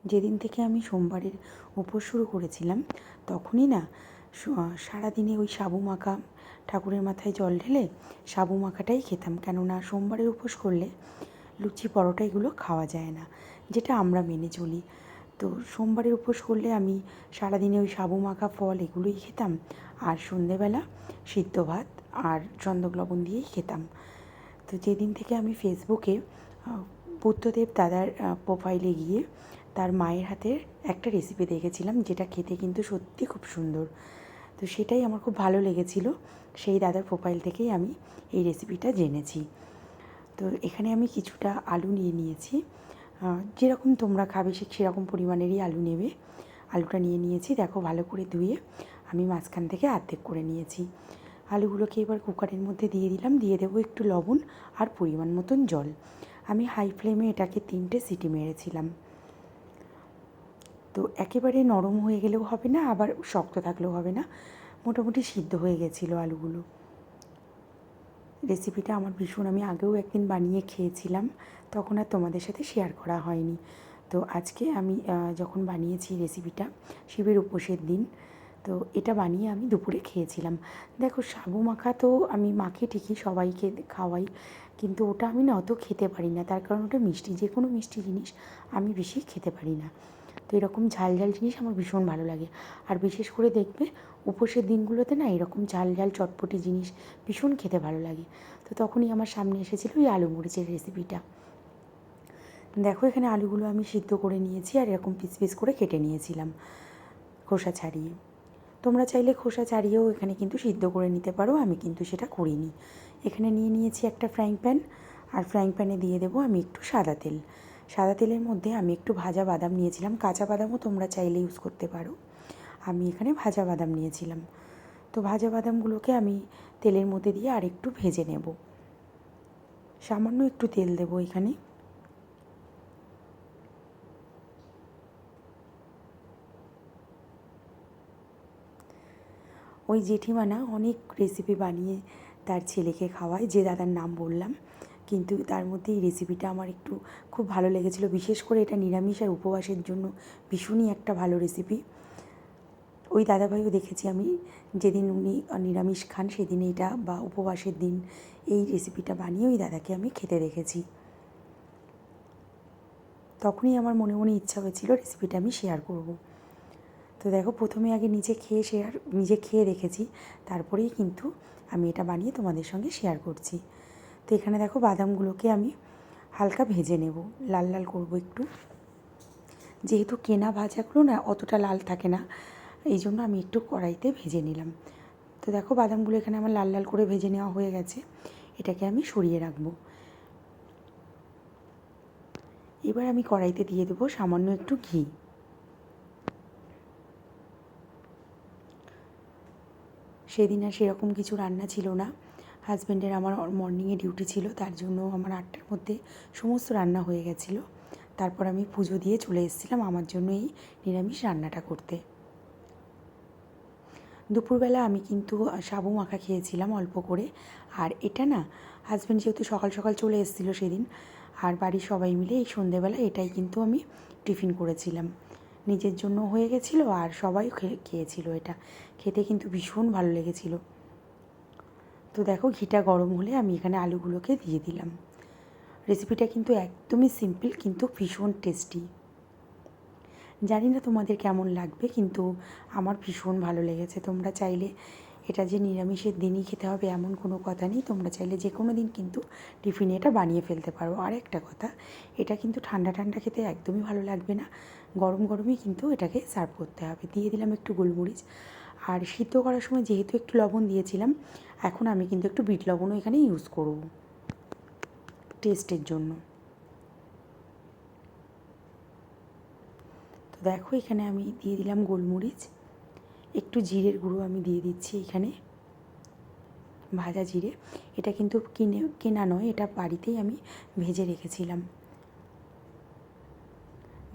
যেদিন থেকে আমি সোমবারের উপোস শুরু করেছিলাম তখনই না সারাদিনে ওই সাবু মাখা, ঠাকুরের মাথায় জল ঢেলে সাবু মাখাটাই খেতাম। কেননা সোমবারের উপোস করলে লুচি পরোটা এগুলো খাওয়া যায় না, যেটা আমরা মেনে চলি। তো সোমবারের উপোস করলে আমি সারাদিনে ওই সাবু মাখা ফল এগুলোই খেতাম, আর সন্ধেবেলা সিদ্ধ ভাত আর চন্দক লবণ দিয়েই খেতাম। তো যেদিন থেকে আমি ফেসবুকে বুদ্ধদেব দাদার প্রোফাইলে গিয়ে তার মায়ের হাতের একটা রেসিপি দেখেছিলাম, যেটা খেতে কিন্তু সত্যি খুব সুন্দর। তো সেটাই আমার খুব ভালো লেগেছিল, সেই দাদার প্রোফাইল থেকেই আমি এই রেসিপিটা জেনেছি। তো এখানে আমি কিছুটা আলু নিয়ে নিয়েছি, যেরকম তোমরা খাবে সেরকম পরিমাণেরই আলু নেবে। আলুটা নিয়ে নিয়েছি, দেখো ভালো করে ধুয়ে আমি মাঝখান থেকে অর্ধেক করে নিয়েছি। আলুগুলোকে এবার কুকারের মধ্যে দিয়ে দিলাম, দিয়ে দেবো একটু লবণ আর পরিমাণ মতন জল। আমি হাই ফ্লেমে এটাকে 3টে সিটি মেরেছিলাম। তো একেবারে নরম হয়ে গেলেও হবে না, আবার শক্ত থাকলেও হবে না, মোটামুটি সিদ্ধ হয়ে গেছিলো আলুগুলো। রেসিপিটা আমার ভীষণ, আমি আগেও একদিন বানিয়ে খেয়েছিলাম, তখন আর তোমাদের সাথে শেয়ার করা হয়নি। তো আজকে আমি যখন বানিয়েছি রেসিপিটা শিবের উপোসের দিন, তো এটা বানিয়ে আমি দুপুরে খেয়েছিলাম। দেখো সাবু মাখা তো আমি মাখি ঠিকই, সবাইকে খাওয়াই, কিন্তু ওটা আমি না অত খেতে পারি না, তার কারণ ওটা মিষ্টি, যে কোনো মিষ্টি জিনিস আমি বেশি খেতে পারি না। তো এরকম ঝাল ঝাল জিনিস আমার ভীষণ ভালো লাগে। আর বিশেষ করে দেখবে উপোসের দিনগুলোতে না এরকম ঝাল ঝাল চটপটি জিনিস ভীষণ খেতে ভালো লাগে। তো তখনই আমার সামনে এসেছিলো ওই আলু মরিচের রেসিপিটা। দেখো এখানে আলুগুলো আমি সিদ্ধ করে নিয়েছি, আর এরকম পিস পিস করে কেটে নিয়েছিলাম খোসা ছাড়িয়ে। তোমরা চাইলে খোসা ছাড়িয়েও এখানে কিন্তু সিদ্ধ করে নিতে পারো, আমি কিন্তু সেটা করিনি। এখানে নিয়ে নিয়েছি একটা ফ্রাইং প্যান, আর ফ্রাইং প্যানে দিয়ে দেবো আমি একটু সাদা তেল। সাদা তেলের মধ্যে আমি একটু ভাজা বাদাম নিয়েছিলাম, কাঁচা বাদামও তোমরা চাইলে ইউজ করতে পারো, আমি এখানে ভাজা বাদাম নিয়েছিলাম। তো ভাজা বাদামগুলোকে আমি তেলের মধ্যে দিয়ে আর একটু ভেজে নেব। সামান্য একটু তেল দেবো এখানে। ওই জেঠিমা না অনেক রেসিপি বানিয়ে তার ছেলেকে খাওয়ায়, যে দাদার নাম বললাম, কিন্তু তার মধ্যে এই রেসিপিটা আমার একটু খুব ভালো লেগেছিলো। বিশেষ করে এটা নিরামিষ আর উপবাসের জন্য ভীষণই একটা ভালো রেসিপি। ওই দাদাভাইও দেখেছি আমি, যেদিন উনি নিরামিষ খান সেদিন এইটা, বা উপবাসের দিন এই রেসিপিটা বানিয়ে ওই দাদাকে আমি খেতে দেখেছি। তখনই আমার মনে মনে ইচ্ছা হয়েছিল রেসিপিটা আমি শেয়ার করব। তো দেখো প্রথমে আগে নিজে খেয়ে দেখেছি, তারপরেই কিন্তু আমি এটা বানিয়ে তোমাদের সঙ্গে শেয়ার করছি। তো এখানে দেখো বাদামগুলোকে আমি হালকা ভেজে নেব, লাল লাল করব একটু। যেহেতু কেনা ভাজাগুলো না অতটা লাল থাকে না, এই জন্য আমি একটু কড়াইতে ভেজে নিলাম। তো দেখো বাদামগুলো এখানে আমার লাল লাল করে ভেজে নেওয়া হয়ে গেছে, এটাকে আমি সরিয়ে রাখবো। এবার আমি কড়াইতে দিয়ে দেবো সামান্য একটু ঘি। সেদিন আর সেরকম কিছু রান্না ছিল না, হাজব্যান্ডের আমার মর্নিংয়ে ডিউটি ছিল, তার জন্য আমার 8টার মধ্যে সমস্ত রান্না হয়ে গেছিলো। তারপর আমি পুজো দিয়ে চলে এসেছিলাম আমার জন্য এই নিরামিষ রান্নাটা করতে। দুপুরবেলা আমি কিন্তু সাবু মাখা খেয়েছিলাম অল্প করে, আর এটা না হাজব্যান্ড যেহেতু সকাল সকাল চলে এসেছিলো সেদিন, আর বাড়ির সবাই মিলে এই সন্ধেবেলা এটাই কিন্তু আমি টিফিন করেছিলাম। নিজের জন্য হয়ে গেছিলো আর সবাই খেয়েছিল। এটা খেতে কিন্তু ভীষণ ভালো লেগেছিলো। তো দেখো ঘিটা গরম হলে আমি এখানে আলুগুলোকে দিয়ে দিলাম। রেসিপিটা কিন্তু একদমই সিম্পল, কিন্তু ভীষণ টেস্টি। জানি না তোমাদের কেমন লাগবে, কিন্তু আমার ভীষণ ভালো লেগেছে। তোমরা চাইলে এটা যে নিরামিষের দিনই খেতে হবে এমন কোনো কথা নেই, তোমরা চাইলে যে কোনো দিন কিন্তু টিফিনে এটা বানিয়ে ফেলতে পারো। আর একটা কথা, এটা কিন্তু ঠান্ডা ঠান্ডা খেতে একদমই ভালো লাগবে না, গরম গরমই কিন্তু এটাকে সার্ভ করতে হবে। দিয়ে দিলাম একটু গোলমরিচ, আর সিদ্ধ করার সময় যেহেতু একটু লবণ দিয়েছিলাম, এখন আমি কিন্তু একটু বিট লবণও এখানে ইউজ করব টেস্টের জন্য। তো দেখো এখানে আমি দিয়ে দিলাম গোলমরিচ, একটু জিরের গুঁড়ো আমি দিয়ে দিচ্ছি এখানে, ভাজা জিরে। এটা কিন্তু কেনা নয়, এটা বাড়িতেই আমি ভেজে রেখেছিলাম।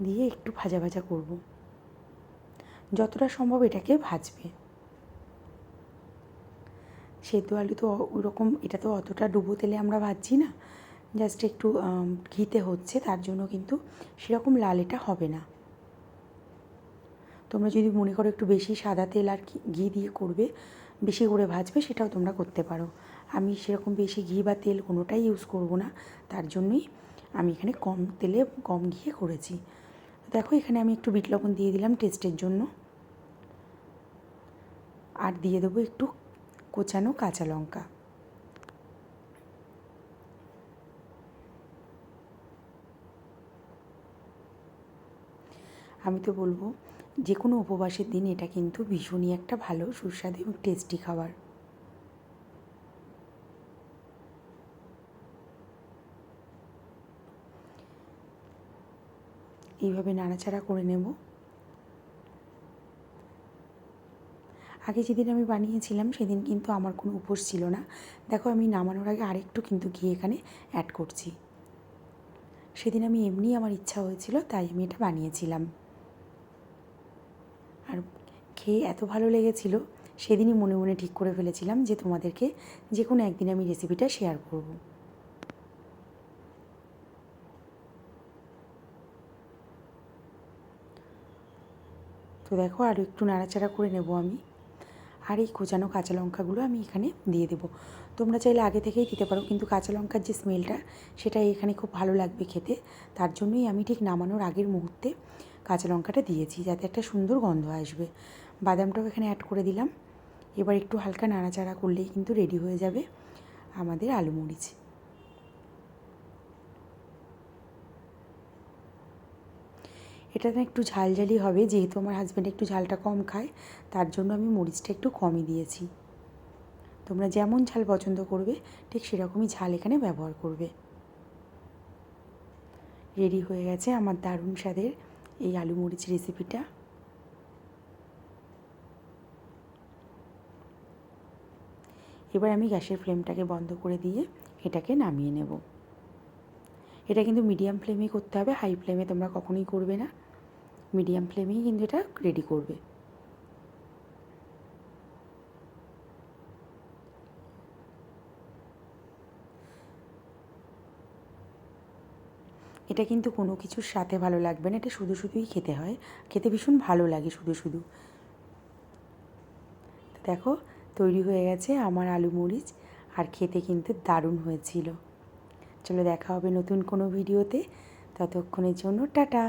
দিয়ে একটু ভাজা ভাজা করব, যতটা সম্ভব এটাকে ভাজবে। সেদ্ধ আলু তো ওরকম, এটা তো অতটা ডুবো তেলে আমরা ভাজছি না, জাস্ট একটু ঘিতে হচ্ছে, তার জন্য কিন্তু সেরকম লাল এটা হবে না। তোমরা যদি মনে করো একটু বেশি সাদা তেল আর ঘি দিয়ে করবে, বেশি করে ভাজবে, সেটাও তোমরা করতে পারো। আমি সেরকম বেশি ঘি বা তেল কোনোটাই ইউজ করব না, তার জন্যই আমি এখানে কম তেলে কম ঘিয়ে করেছি। দেখো এখানে আমি একটু বিট লবণ দিয়ে দিলাম টেস্টের জন্য, আর দিয়ে দেবো একটু কোচানো কাঁচা লঙ্কা। আমি তো বলবো যে কোনো উপবাসের দিন এটা কিন্তু ভীষণই একটা ভালো সুস্বাদু এবং টেস্টি খাবার। এইভাবে নাড়াচাড়া করে নেব। আগে যেদিন আমি বানিয়েছিলাম সেদিন কিন্তু আমার কোনো উপোস ছিল না। দেখো আমি নামানোর আগে আরেকটু কিন্তু ঘি এখানে অ্যাড করছি। সেদিন আমি এমনিই আমার ইচ্ছা হয়েছিল, তাই আমি এটা বানিয়েছিলাম। আর খেয়ে এত ভালো লেগেছিল, সেদিনই মনে মনে ঠিক করে ফেলেছিলাম যে তোমাদেরকে যে কোনো একদিন আমি রেসিপিটা শেয়ার করব। তো দেখো আরও একটু নাড়াচাড়া করে নেব আমি। আর এই কোচানো কাঁচা লঙ্কাগুলো আমি এখানে দিয়ে দেবো। তোমরা চাইলে আগে থেকেই দিতে পারো, কিন্তু কাঁচা লঙ্কার যে স্মেলটা সেটা এখানে খুব ভালো লাগবে খেতে। তার জন্যই আমি ঠিক নামানোর আগের মুহূর্তে কাঁচা লঙ্কাটা দিয়েছি, যাতে একটা সুন্দর গন্ধ আসবে। বাদামটাও এখানে অ্যাড করে দিলাম। এবার একটু হালকা নাড়াচাড়া করলেই কিন্তু রেডি হয়ে যাবে আমাদের আলু মরিচ। এটা না একটু ঝালঝালি হবে, যেহেতু আমার হাজব্যান্ড একটু ঝালটা কম খায়, তার জন্য আমি মরিচটা একটু কমই দিয়েছি। তোমরা যেমন ঝাল পছন্দ করবে ঠিক সেরকমই ঝাল এখানে ব্যবহার করবে। রেডি হয়ে গেছে আমার দারুণ স্বাদের এই আলু মরিচ রেসিপিটা। এবার আমি গ্যাসের ফ্লেমটাকে বন্ধ করে দিয়ে এটাকে নামিয়ে নেব। এটা কিন্তু মিডিয়াম ফ্লেমেই করতে হবে, হাই ফ্লেমে তোমরা কখনোই করবে না। মিডিয়াম ফ্লেমেই কিন্তু এটা রেডি করবে। এটা কিন্তু কোনো কিছুর সাথে ভালো লাগবে না, এটা শুধু শুধুই খেতে হয়, খেতে ভীষণ ভালো লাগে শুধু শুধু। দেখো তৈরি হয়ে গেছে আমার আলু মরিচ, আর খেতে কিন্তু দারুণ হয়েছিল। চলো দেখা হবে নতুন কোনো ভিডিওতে, ততক্ষণের জন্য টাটা।